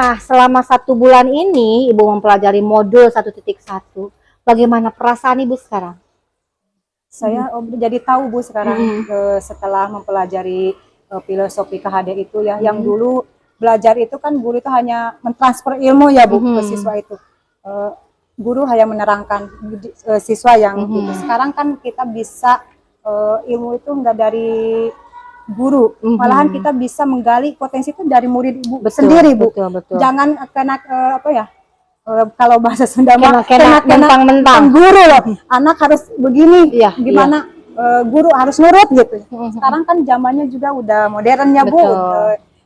Nah, selama 1 bulan ini Ibu mempelajari modul 1.1. Bagaimana perasaan Ibu sekarang? Saya jadi tahu Bu sekarang setelah mempelajari filosofi KHD itu ya, yang dulu belajar itu kan guru itu hanya mentransfer ilmu ya Bu ke siswa itu. Guru hanya menerangkan siswa yang gitu. Sekarang kan kita bisa ilmu itu enggak dari guru, malahan kita bisa menggali potensi itu dari murid Ibu sendiri Bu. Betul. Jangan kena apa ya? Kalau bahasa Sunda mah kena mentang-mentang guru loh, anak harus begini, Iya, gimana guru harus nurut gitu. Sekarang kan zamannya juga udah modern ya Bu.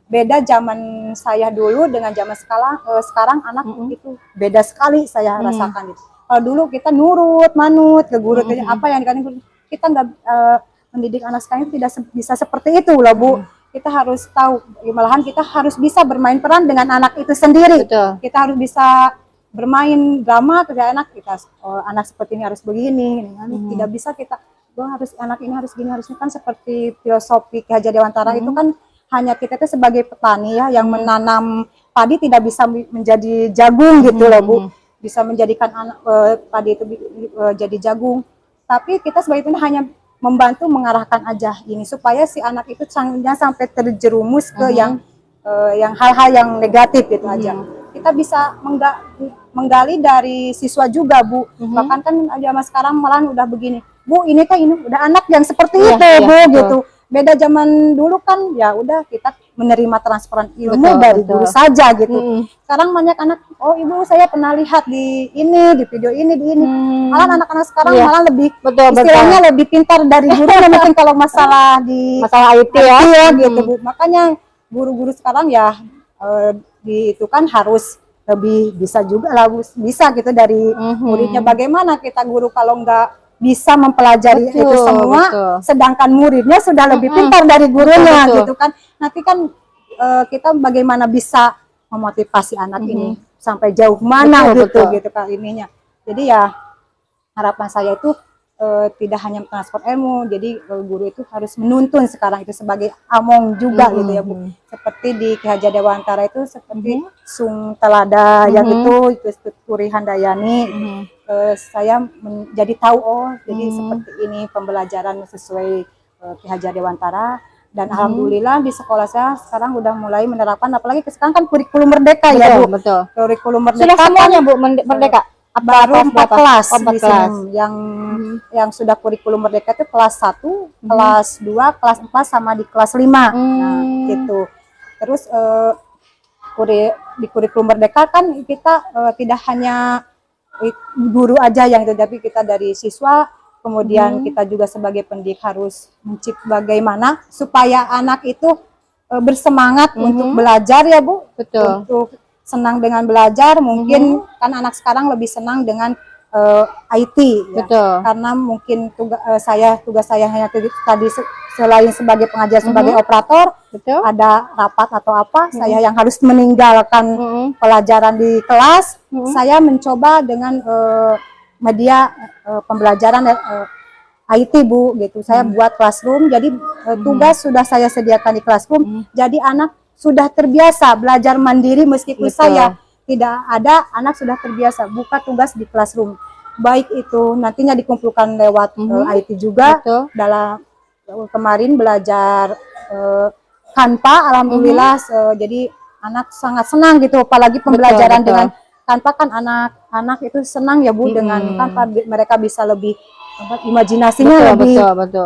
Beda zaman saya dulu dengan zaman sekarang anak itu beda sekali saya rasakan gitu. Kalau dulu kita nurut, manut ke guru, apa yang dikatakan guru, kita nggak mendidik anak sekarang itu tidak bisa seperti itu loh Bu. Kita harus tahu, malahan kita harus bisa bermain peran dengan anak itu sendiri. Kita harus bisa bermain drama ke anak kita, anak seperti ini harus begini, tidak bisa kita harus anak ini harus gini, harusnya kan seperti filosofi Ki Hajar Dewantara itu kan hanya kita itu sebagai petani ya yang menanam padi tidak bisa menjadi jagung gitu loh Bu, bisa menjadikan anak padi itu jadi jagung, tapi kita sebagai petani hanya membantu mengarahkan aja ini supaya si anak itu jangan sampai terjerumus ke yang hal-hal yang negatif gitu aja. Kita bisa menggali dari siswa juga Bu. Bahkan kan zaman sekarang malah udah begini, Bu ini kan ini udah anak yang seperti itu Bu gitu. Beda zaman dulu kan ya udah kita menerima transferan ilmu dari guru saja gitu. Sekarang banyak anak, oh Ibu saya pernah lihat di ini, di video ini, di ini. Malah anak-anak sekarang malah lebih istilahnya lebih pintar dari guru mungkin kalau masalah IT ya gitu Bu. Makanya guru-guru sekarang ya itu kan harus lebih bisa juga lah, bisa gitu dari muridnya. Bagaimana kita guru kalau nggak bisa mempelajari itu semua, sedangkan muridnya sudah lebih pintar dari gurunya gitu kan. Nanti kan kita bagaimana bisa memotivasi anak ini sampai jauh mana gitu kan ininya. Jadi ya harapan saya itu tidak hanya transfer ilmu, jadi guru itu harus menuntun sekarang itu sebagai among juga gitu ya Bu. Seperti di Ki Hajar Dewantara itu seperti Sung Telada yang itu Turi Handayani. Saya jadi tahu jadi seperti ini pembelajaran sesuai Ki Hajar Dewantara, dan alhamdulillah di sekolah saya sekarang udah mulai menerapkan, apalagi sekarang kan kurikulum merdeka ya Bu. Kurikulum merdeka sudah semuanya Bu merdeka. Baru 4 kelas di sini yang sudah kurikulum merdeka itu kelas 1, kelas 2, kelas 4 sama di kelas 5. Nah, gitu. Terus di kurikulum merdeka kan kita tidak hanya guru aja yang itu, tapi kita dari siswa, kemudian kita juga sebagai pendidik harus bagaimana supaya anak itu bersemangat untuk belajar ya Bu. Untuk senang dengan belajar, mungkin kan anak sekarang lebih senang dengan IT ya. Karena mungkin tugas saya hanya tadi selain sebagai pengajar sebagai operator, ada rapat atau apa, saya yang harus meninggalkan pelajaran di kelas, saya mencoba dengan media pembelajaran IT Bu gitu. Saya buat classroom, jadi tugas sudah saya sediakan di classroom, jadi anak sudah terbiasa belajar mandiri meskipun saya tidak ada, anak sudah terbiasa buka tugas di classroom. Baik itu nantinya dikumpulkan lewat IT juga. Dalam kemarin belajar Canva, alhamdulillah jadi anak sangat senang gitu, apalagi pembelajaran dengan Canva kan anak-anak itu senang ya Bu dengan Canva, mereka bisa lebih imajinasinya lebih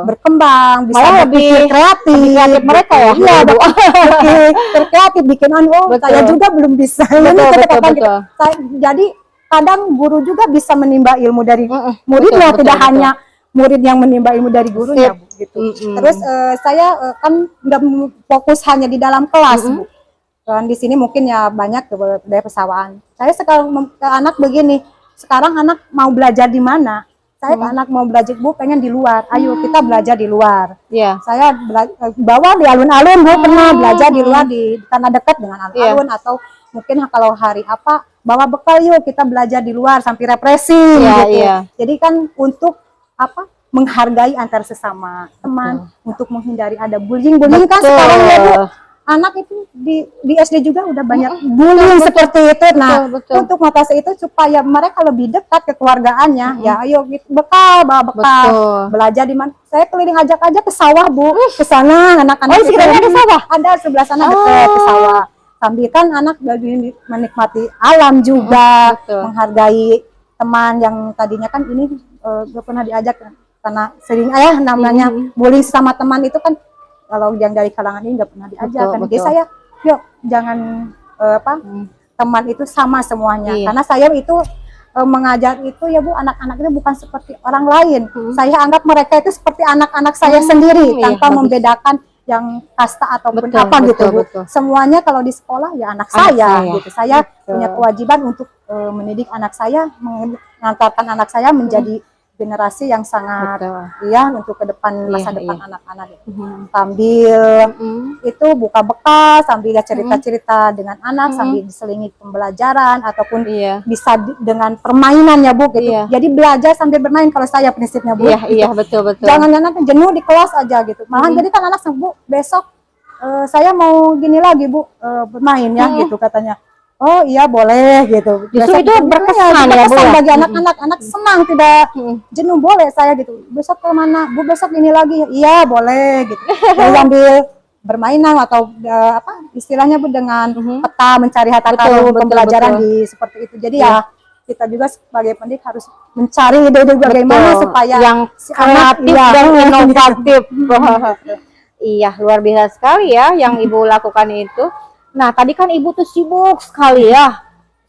berkembang, bisa lebih kreatif mereka ya. Iya, berkreatif bikin saya juga belum bisa. Jadi kadang guru juga bisa menimba ilmu dari muridnya, tidak hanya murid yang menimba ilmu dari gurunya Bu, gitu. Terus saya kan nggak fokus hanya di dalam kelas Bu. Dan di sini mungkin ya banyak dari pesawaan. Saya sekarang ke anak begini, sekarang anak mau belajar di mana? Saya ke anak mau belajar Bu, pengen di luar. Ayo kita belajar di luar. Saya bawa di alun-alun Bu, pernah belajar di luar karena dekat dengan alun-alun, atau mungkin kalau hari apa bawa bekal, yuk kita belajar di luar sampai represi gitu. Jadi kan untuk apa? Menghargai antar sesama teman, untuk menghindari ada bullying kan sekarang ya Bu. anak itu di SD juga udah banyak bullying seperti itu. Nah, betul. untuk mengatasi itu supaya mereka lebih dekat kekeluargaannya, ya ayo gitu, bawa bekal, belajar di mana. Saya keliling ajak-ajak ke sawah, Bu, ke sana anak-anak. Oh, sebenarnya ada sawah? Ada, sebelah sana dekat ke sawah. Sambil kan anak menikmati alam juga, menghargai teman yang tadinya kan ini gak pernah diajak karena sering namanya bullying sama teman itu kan. Kalau yang dari kalangan ini nggak pernah diajak kan, jadi saya yuk jangan teman itu sama semuanya, karena saya itu mengajar itu ya Bu, anak-anak itu bukan seperti orang lain. Saya anggap mereka itu seperti anak-anak saya sendiri tanpa membedakan yang kasta ataupun gitu Bu. Semuanya kalau di sekolah ya anak saya gitu. Saya punya kewajiban untuk mendidik anak saya, mengantarkan anak saya menjadi generasi yang sangat untuk ke depan, masa depan anak-anak sambil itu buka bekal, sambil cerita-cerita dengan anak, sambil diselingi pembelajaran ataupun bisa dengan permainan ya Bu gitu. Jadi belajar sambil bermain kalau saya prinsipnya Bu. Iya betul. Jangan anak jenuh di kelas aja gitu. Malahan jadi kan anak Bu besok saya mau gini lagi Bu, bermain ya gitu katanya. Oh iya boleh gitu. Justru itu berkesan ya Bu, bagi anak-anak, anak senang tidak jenuh, boleh saya gitu. Besok ke mana Bu, besok ini lagi, iya boleh gitu. Jadi ambil bermainan atau istilahnya Bu dengan peta mencari harta karun pembelajaran di seperti itu. Jadi ya kita juga sebagai pendidik harus mencari ide-ide bagaimana supaya yang kreatif dan inovatif. Iya, luar biasa sekali ya yang Ibu lakukan itu. Nah, tadi kan Ibu tuh sibuk sekali ya.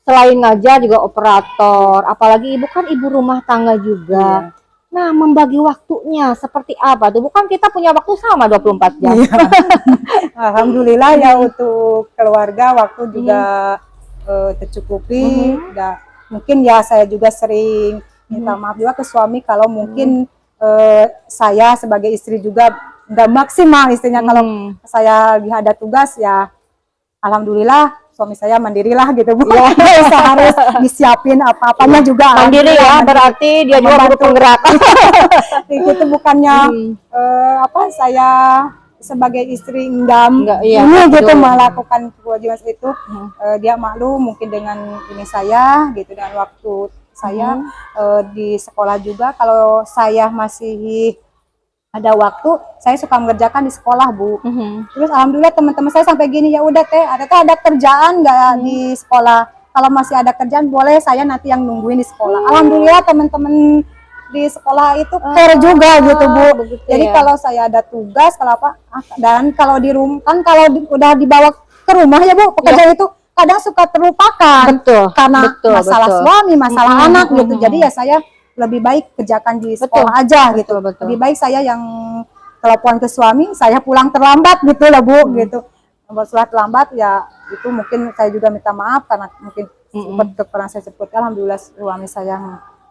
Selain ngajar juga operator, apalagi Ibu kan ibu rumah tangga juga. Nah, membagi waktunya seperti apa tuh? Bukan kita punya waktu sama 24 jam. Alhamdulillah ya untuk keluarga waktu juga tercukupi. Mungkin ya saya juga sering minta maaf juga ke suami kalau mungkin saya sebagai istri juga nggak maksimal istrinya. Kalau saya lagi ada tugas ya alhamdulillah suami saya mandirilah gitu Bu. Harus disiapin apa-apanya juga mandiri ya, berarti dia juga butuh penggerak. Itu bukannya saya sebagai istri enggak gitu melakukan kewajiban itu. Dia maklum mungkin dengan ini saya gitu, dengan waktu saya di sekolah juga. Kalau saya masih ada waktu, saya suka mengerjakan di sekolah Bu. Terus alhamdulillah teman-teman saya sampai gini, ya udah Teh, ada kerjaan nggak di sekolah? Kalau masih ada kerjaan boleh saya nanti yang nungguin di sekolah. Alhamdulillah teman-teman di sekolah itu care juga gitu Bu. Jadi kalau saya ada tugas kalau apa, dan kalau di rumah kan kalau udah dibawa ke rumah ya Bu, pekerjaan itu kadang suka terlupakan karena masalah suami, masalah anak gitu. Jadi ya saya lebih baik kerjakan di sekolah aja gitu. Lebih baik saya yang telepon ke suami, saya pulang terlambat gitu lah Bu gitu. Setelah terlambat ya itu mungkin saya juga minta maaf karena mungkin seperti pernah saya sebutkan, alhamdulillah suami saya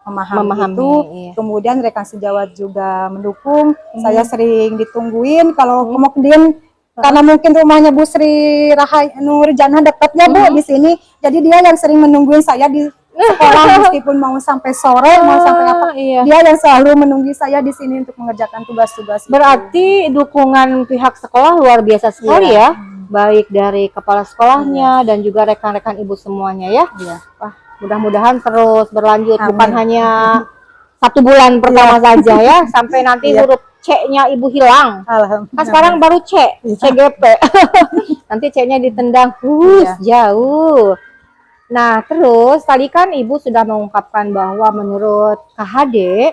memahami itu. Kemudian rekan sejawat juga mendukung. Saya sering ditungguin kalau kemudian karena mungkin rumahnya Bu Sri Nurjana dekatnya Bu di sini. Jadi dia yang sering menungguin saya di sekolah meskipun mau sampai sore, mau sampai apa, dia yang selalu menunggu saya di sini untuk mengerjakan tugas-tugas. Berarti dukungan pihak sekolah luar biasa sekali ya, baik dari kepala sekolahnya dan juga rekan-rekan Ibu semuanya ya. Wah, mudah-mudahan terus berlanjut. Amin. Bukan hanya 1 bulan pertama saja ya, sampai nanti huruf C-nya Ibu hilang. Kan sekarang baru C, CGP. Nanti C-nya ditendang, jauh. Nah, terus tadi kan Ibu sudah mengungkapkan bahwa menurut KHD,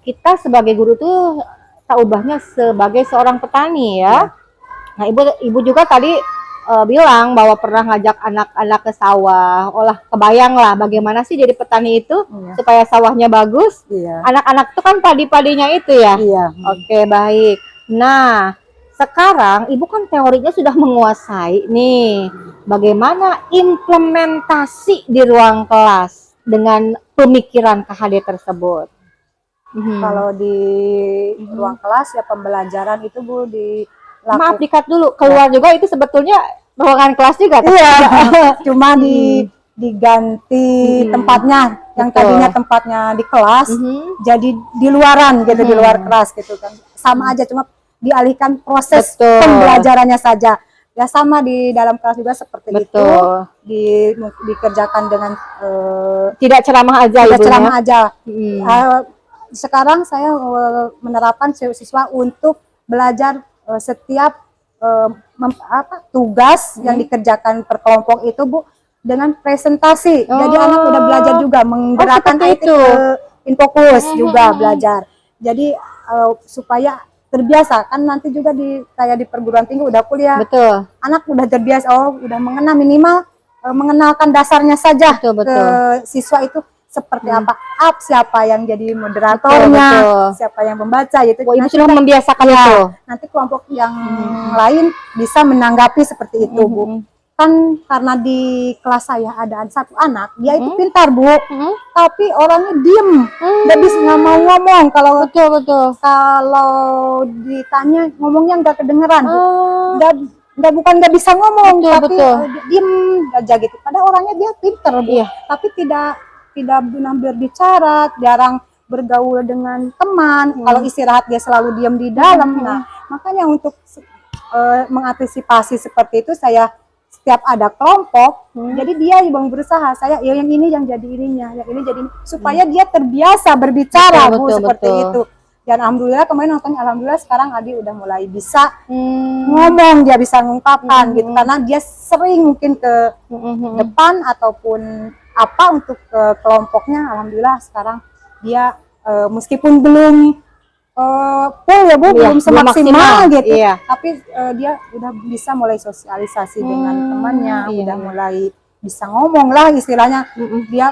kita sebagai guru tuh tak ubahnya sebagai seorang petani ya. Nah, Ibu juga tadi bilang bahwa pernah ngajak anak-anak ke sawah. Kebayang lah bagaimana sih jadi petani itu supaya sawahnya bagus. Anak-anak itu kan padi-padinya itu ya. Oke, baik. Nah, sekarang Ibu kan teorinya sudah menguasai nih. Bagaimana implementasi di ruang kelas dengan pemikiran KHD tersebut? Kalau di ruang kelas ya pembelajaran itu Bu Maaf dikat dulu, keluar juga itu sebetulnya ruangan kelas juga. Cuma diganti tempatnya, yang tadinya tempatnya di kelas jadi di luaran gitu, di luar kelas gitu kan. Sama aja, cuma dialihkan proses pembelajarannya saja. ya sama di dalam kelas juga seperti itu, Betul. dikerjakan dengan Tidak ceramah aja tidak ibunya. ceramah aja. Hmm. Sekarang saya menerapkan siswa untuk belajar setiap tugas yang dikerjakan per kelompok itu Bu dengan presentasi. Jadi anak udah belajar juga menggerakkan seperti itu Infokus juga belajar. Jadi supaya terbiasa kan nanti juga kayak di perguruan tinggi udah kuliah. Betul. Anak udah terbiasa, udah mengenal minimal mengenalkan dasarnya saja Betul. ke siswa itu seperti apa, siapa yang jadi moderatornya, siapa yang membaca gitu. Ibu sudah membiasakan itu. Nanti kelompok yang lain bisa menanggapi seperti itu Bu. Kan karena di kelas saya ada satu anak, dia itu pintar Bu, tapi orangnya diem, nggak mau ngomong. Kalau kalau ditanya ngomongnya nggak kedengeran, bukan nggak bisa ngomong, tapi diem aja gitu. Padahal orangnya dia pintar Bu, tapi tidak benar berbicara, jarang bergaul dengan teman. Kalau istirahat dia selalu diam di dalam. Nah, makanya untuk mengantisipasi seperti itu saya setiap ada kelompok, jadi dia yang berusaha, saya yang ini yang jadi ininya, yang ini jadi ini, supaya dia terbiasa berbicara Bu, seperti itu. Dan alhamdulillah kemarin nonton, alhamdulillah sekarang Adi udah mulai bisa ngomong, dia bisa mengungkapkan gitu, karena dia sering mungkin ke depan ataupun apa untuk ke kelompoknya. Alhamdulillah sekarang dia meskipun belum full ya Bu, belum semaksimal gitu, tapi dia udah bisa mulai sosialisasi dengan temannya, udah mulai bisa ngomong lah istilahnya. Dia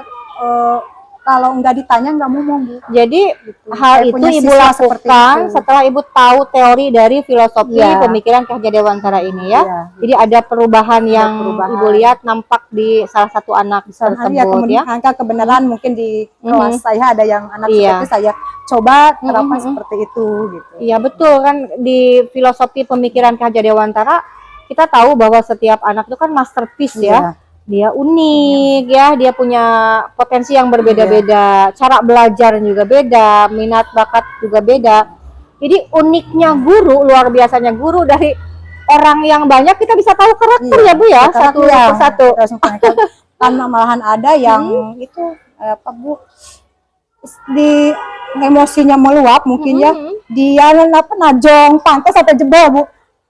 kalau nggak ditanya nggak ngomong Bu. Jadi gitu. hal itu Ibu lakukan setelah Ibu tahu teori dari filosofi pemikiran Ki Haja Dewantara ini ya. Jadi ada perubahan yang Ibu lihat nampak di salah satu anak tersebut ya. Angka kebenaran mungkin di kelas saya ada yang anak seperti saya coba terapkan seperti itu gitu. Iya betul kan, di filosofi pemikiran Ki Haja Dewantara kita tahu bahwa setiap anak itu kan masterpiece ya. Dia unik ya, dia punya potensi yang berbeda-beda, cara belajar juga beda, minat bakat juga beda. Jadi uniknya guru, luar biasanya guru, dari orang yang banyak kita bisa tahu karakter ya Bu ya, satu persatu. Karena malahan ada yang itu apa Bu, di emosinya meluap mungkin ya, dia najong pantas sampai jebol Bu.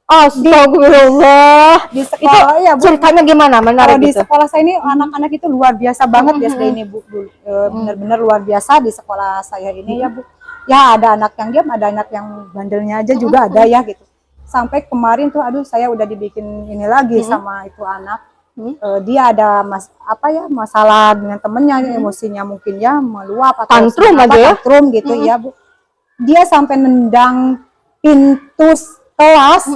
Astagfirullah. Di sekolah itu, ya Bu. Ceritanya gimana? Menarik di sekolah saya ini anak-anak itu luar biasa banget ya ini Bu. Benar-benar luar biasa di sekolah saya ini ya Bu. Ya ada anak yang diam, ada anak yang bandelnya aja juga ada ya gitu. Sampai kemarin tuh aduh saya udah dibikin ini lagi sama itu anak. Dia ada masalah dengan temennya, emosinya mungkin ya meluap atau tantrum gitu ya Bu. Dia sampai nendang pintu kelas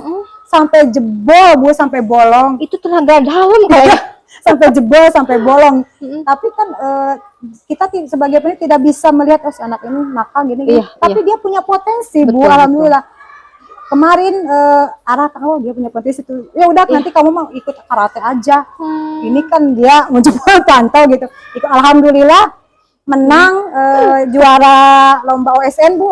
sampai jebol Bu, sampai bolong. Itu tenaga dalam kayak sampai jebol, sampai bolong. Tapi kan kita sebagai pendidik tidak bisa melihat si anak ini nakal gini. Tapi dia punya potensi Bu, alhamdulillah. Kemarin dia punya potensi itu. Ya udah nanti kamu mau ikut karate aja. Ini kan dia menjebol pantau gitu. Alhamdulillah menang juara lomba OSN Bu.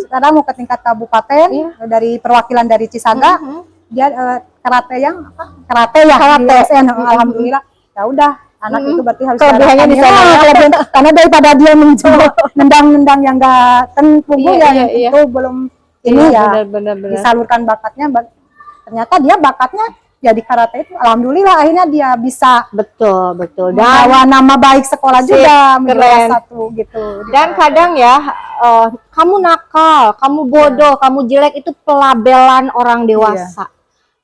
Sekarang mau ke tingkat kabupaten dari perwakilan dari Cisaga. Dia karate di OSN. Alhamdulillah. Ya udah anak itu berarti harus kelebihannya di sana karena daripada dia nendang yang enggak punggung itu belum ini benar. Disalurkan bakatnya. Ternyata dia bakatnya ya di karate itu, alhamdulillah akhirnya dia bisa betul dan membawa nama baik sekolah juga, menjadi satu gitu. Dan kadang ya kamu nakal, kamu bodoh, kamu jelek itu pelabelan orang dewasa.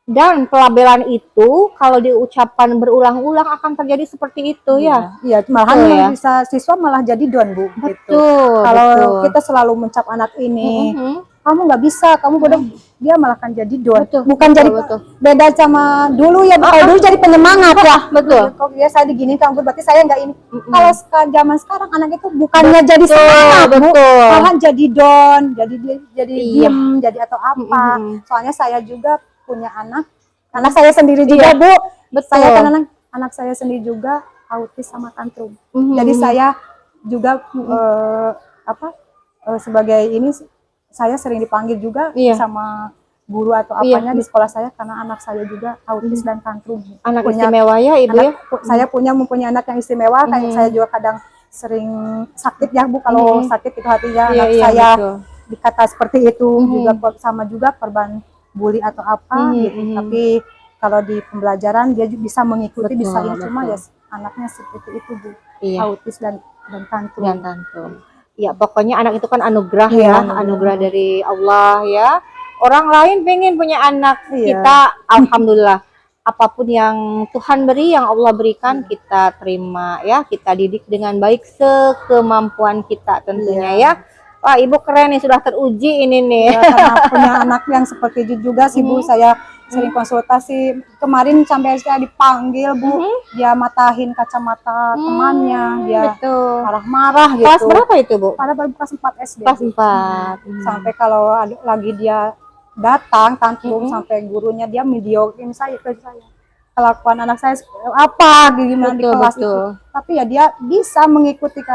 Dan pelabelan itu kalau diucapkan berulang-ulang akan terjadi seperti itu ya. Iya, malahan bisa siswa malah jadi down Bu. Betul. Kalau kita selalu mencap anak ini, kamu nggak bisa, kamu bodoh, dia malah kan jadi down. Bukan jadi beda sama dulu ya. Kalau dulu jadi penyemangat ya. Betul. Kalau dia saya digini kamu berarti saya nggak ini. Kalau zaman sekarang anak itu bukannya jadi semangat Bu, malah jadi down, jadi diem, jadi atau apa. Soalnya saya juga punya anak saya sendiri juga Bu. Saya kan anak saya sendiri juga autis sama tantrum. Jadi saya juga sebagai ini saya sering dipanggil juga sama guru atau Iya. apanya di sekolah saya karena anak saya juga autis dan tantrum. Anak Punya istimewa ya Ibu ya. saya mempunyai anak yang istimewa, kayak saya juga kadang sering sakit ya Bu, kalau sakit itu hatinya Iya, anak iya, saya betul. dikata seperti itu, juga sama juga korban bully atau apa gitu. Tapi kalau di pembelajaran dia juga bisa mengikuti, Betul, bisa ini, cuma betul. ya anaknya seperti itu Bu, Iya. autis dan tantrum. Dan tantrum. Ya, pokoknya anak itu kan anugerah Iya, ya, anugerah dari Allah ya. Orang lain pengen punya anak, Iya. kita alhamdulillah apapun yang Tuhan beri, yang Allah berikan kita terima ya, kita didik dengan baik sekemampuan kita tentunya ya. Wah, Ibu keren nih, sudah teruji ini nih. Ya, karena punya anak yang seperti itu juga sih Bu, saya sering konsultasi. Kemarin sampai saya dipanggil Bu, dia matahin kacamata temannya, dia Betul. marah-marah gitu. Kelas berapa itu Bu? Pada baru kelas 4 SD. Kelas 4. Sampai kalau ada lagi dia datang tantrum sampai gurunya dia videoin saya ke saya. Kelakuan anak saya apa gimana di kelas itu. Tapi ya dia bisa mengikuti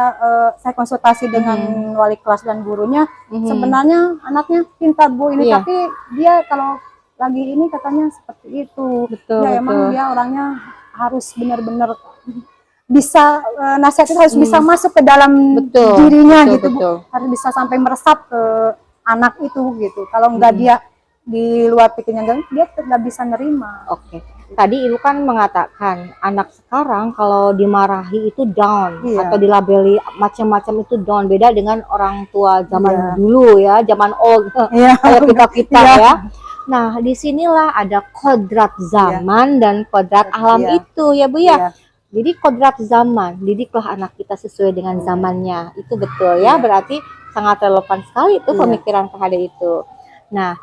saya konsultasi dengan wali kelas dan gurunya. Sebenarnya anaknya pintar Bu ini, tapi dia kalau lagi ini katanya seperti itu. Ya emang dia orangnya harus benar-benar bisa nasihat itu harus bisa masuk ke dalam dirinya gitu Bu. Harus bisa sampai meresap ke anak itu gitu. Kalau enggak dia di luar pikirnya dia tidak bisa nerima. Oke. Tadi Ibu kan mengatakan anak sekarang kalau dimarahi itu down atau dilabeli macam-macam itu down, beda dengan orang tua zaman dulu ya, zaman old kayak kita ya. Nah, disinilah ada kodrat zaman dan kodrat alam itu ya Bu ya. Jadi kodrat zaman, didiklah anak kita sesuai dengan zamannya. Itu betul ya, berarti sangat relevan sekali itu pemikiran terhadap itu. Nah,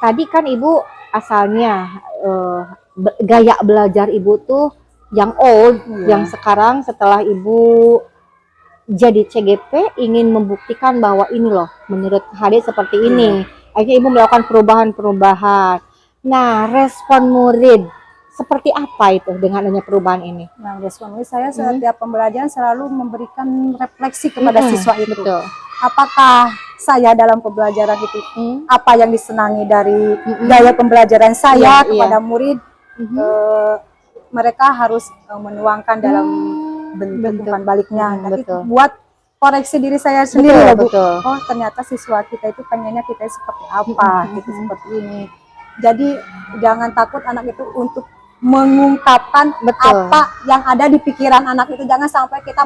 tadi kan Ibu asalnya gaya belajar Ibu tuh yang old, yang sekarang setelah Ibu jadi CGP ingin membuktikan bahwa ini loh menurut HD seperti ini. Akhirnya Ibu melakukan perubahan-perubahan. Nah, respon murid seperti apa itu dengan adanya perubahan ini? Nah, respon murid saya setiap pembelajaran selalu memberikan refleksi kepada siswa itu. Betul. Apakah saya dalam pembelajaran itu apa yang disenangi dari gaya pembelajaran saya kepada murid, mereka harus menuangkan dalam bentuk umpan baliknya. Tapi buat koreksi diri saya sendiri ya Bu. Oh, ternyata siswa kita itu pengennya kita seperti apa, gitu seperti ini. Jadi jangan takut anak itu untuk mengungkapkan apa yang ada di pikiran anak itu. Jangan sampai kita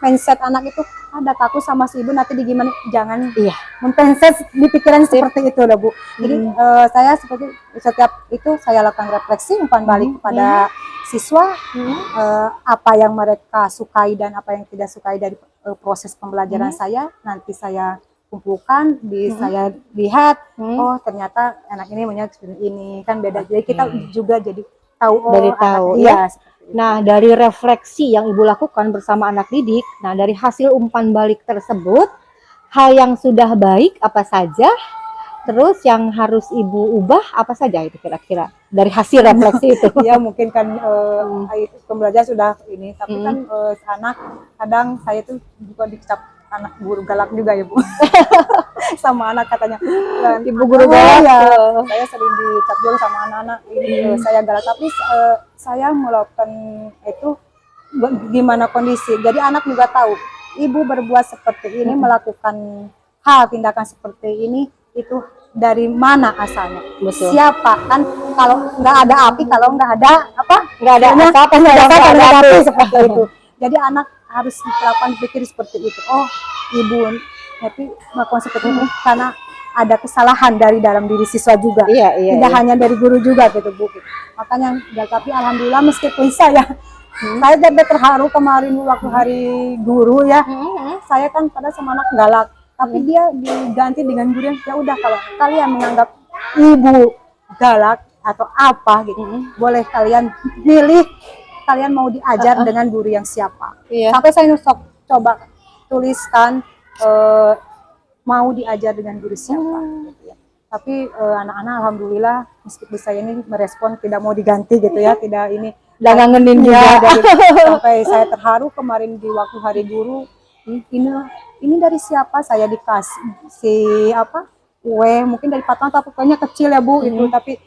mindset anak itu ada takut sama si ibu nanti di gimana, jangan mindset di pikiran seperti itu lah Bu. Jadi saya seperti setiap itu saya lakukan refleksi umpan balik kepada siswa, apa yang mereka sukai dan apa yang tidak sukai dari proses pembelajaran saya, nanti saya kumpulkan, saya lihat, oh ternyata anak ini punya seperti ini, kan beda. Jadi kita juga jadi tahu, Nah, dari refleksi yang Ibu lakukan bersama anak didik, nah dari hasil umpan balik tersebut, hal yang sudah baik apa saja, terus yang harus Ibu ubah apa saja itu kira-kira dari hasil refleksi itu? Ya mungkin kan pembelajaran sudah ini, tapi kan anak kadang saya tuh juga dicap anak guru galak juga ya Bu. Sama anak katanya Ibu guru galak ya, saya sering dicap juga sama anak-anak ini saya galak, tapi saya melakukan itu gimana kondisi, jadi anak juga tahu ibu berbuat seperti ini, melakukan hal tindakan seperti ini itu dari mana asalnya, siapa, kan kalau nggak ada api, kalau nggak ada apa, nggak ada asap, nggak ada api seperti itu. Jadi anak harus melakukan pikir seperti itu. Oh, ibu tapi melakukan seperti itu karena ada kesalahan dari dalam diri siswa juga, tidak hanya dari guru juga gitu Bu. Makanya tapi alhamdulillah meskipun saya sampai terharu kemarin waktu hari guru ya, saya kan pada sama anak galak, tapi dia diganti dengan guru yang ya udah, kalau kalian menganggap ibu galak atau apa gitu, boleh kalian pilih kalian mau diajar dengan guru yang siapa. Sampai saya coba tuliskan mau diajar dengan guru siapa. Tapi anak-anak alhamdulillah meskipun saya ini merespon tidak mau diganti gitu ya, tidak ini ngangenin juga. Sampai saya terharu kemarin di waktu hari guru, ini dari siapa, saya dikasih apa kue mungkin dari patungan tapi kuenya kecil ya Bu itu, tapi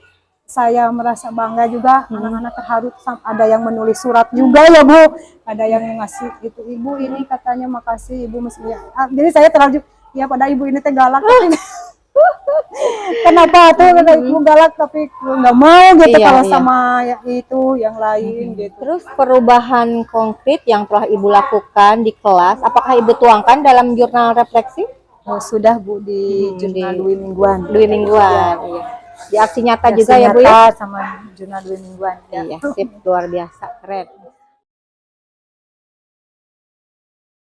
saya merasa bangga juga, anak-anak terharu, ada yang menulis surat juga ya Bu, ada yang ngasih gitu, Ibu ini katanya makasih Ibu mesti ya. Jadi saya terlanjur ya pada Ibu ini teh galak tapi kenapa tuh kata Ibu galak tapi nggak mau gitu Iya, kalau iya. sama ya itu yang lain gitu. Terus perubahan konkret yang telah Ibu lakukan di kelas, apakah Ibu tuangkan dalam jurnal refleksi? Oh, sudah Bu di jurnal di Dwi Mingguan. Dwi Mingguan. Iya. Di aksi nyata Ya, juga ya Bu ya? sama jurnal Dwi Mingguan. Ya. Iya, sip, luar biasa, keren.